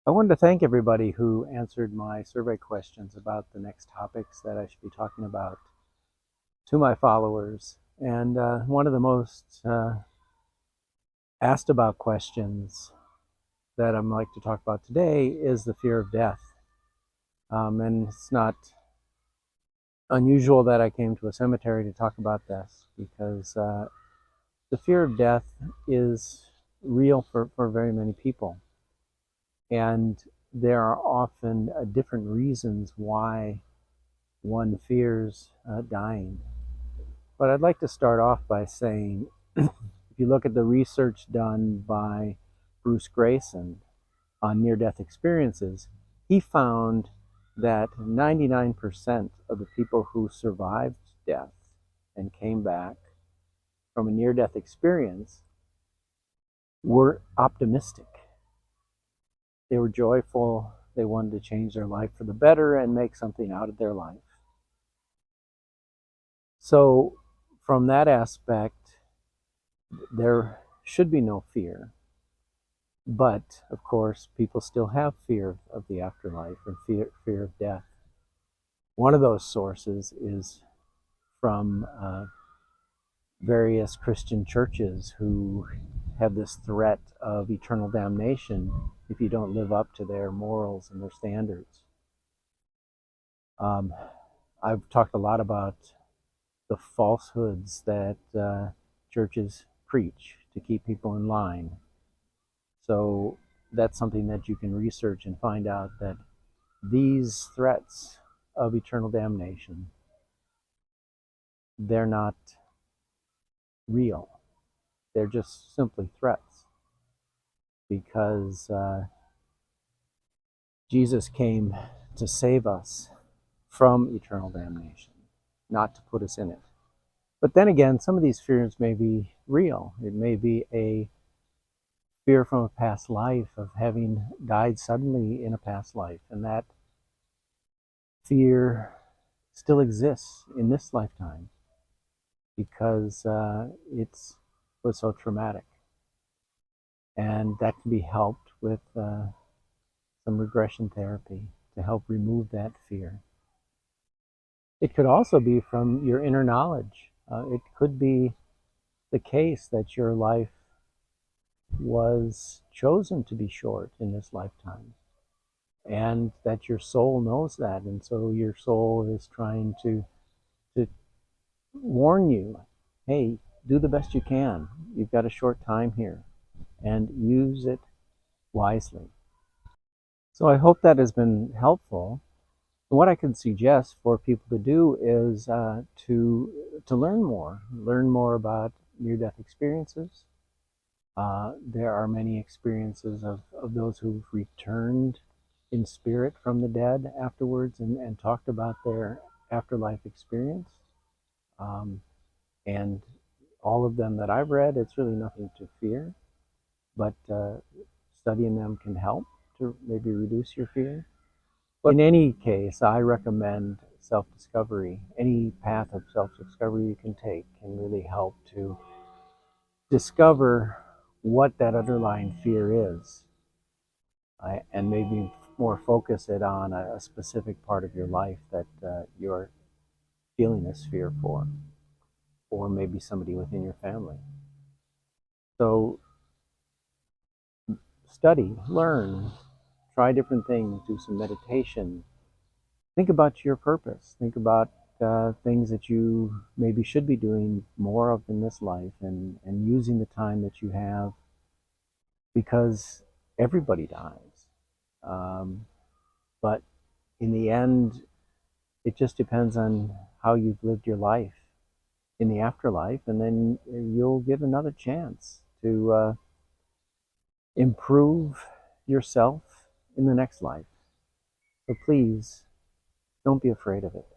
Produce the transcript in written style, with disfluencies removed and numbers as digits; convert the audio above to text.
I wanted to thank everybody who answered my survey questions about the next topics that I should be talking about to my followers. And one of the most asked about questions that I'd like to talk about today is the fear of death. And it's not unusual that I came to a cemetery to talk about this because the fear of death is real for very many people. And there are often different reasons why one fears dying. But I'd like to start off by saying, if you look at the research done by Bruce Grayson on near-death experiences, he found that 99% of the people who survived death and came back from a near-death experience were optimistic. They were joyful. They wanted to change their life for the better and make something out of their life. So from that aspect, there should be no fear. But, of course, people still have fear of the afterlife and fear of death. One of those sources is from various Christian churches who have this threat of eternal damnation if you don't live up to their morals and their standards. I've talked a lot about the falsehoods that churches preach to keep people in line. So that's something that you can research and find out that these threats of eternal damnation, they're not real. They're just simply threats because Jesus came to save us from eternal damnation, not to put us in it. But then again, some of these fears may be real. It may be a fear from a past life of having died suddenly in a past life, and that fear still exists in this lifetime because it was so traumatic. And that can be helped with some regression therapy to help remove that fear. It could also be from your inner knowledge. It could be the case that your life was chosen to be short in this lifetime, and that your soul knows that, and so your soul is trying to warn you, hey, do the best you can. You've got a short time here, and use it wisely. So I hope that has been helpful. What I could suggest for people to do is to learn more about near-death experiences. There are many experiences of those who've returned in spirit from the dead afterwards and talked about their afterlife experience. And all of them that I've read, it's really nothing to fear, but studying them can help to maybe reduce your fear. But in any case, I recommend self-discovery. Any path of self-discovery you can take can really help to discover what that underlying fear is, and maybe more focus it on a specific part of your life that you're feeling this fear for, or maybe somebody within your family. So study, learn, try different things, do some meditation. Think about your purpose. Think about things that you maybe should be doing more of in this life, and using the time that you have, because everybody dies. But in the end, it just depends on how you've lived your life in the afterlife, and then you'll get another chance to improve yourself in the next life. So please, don't be afraid of it.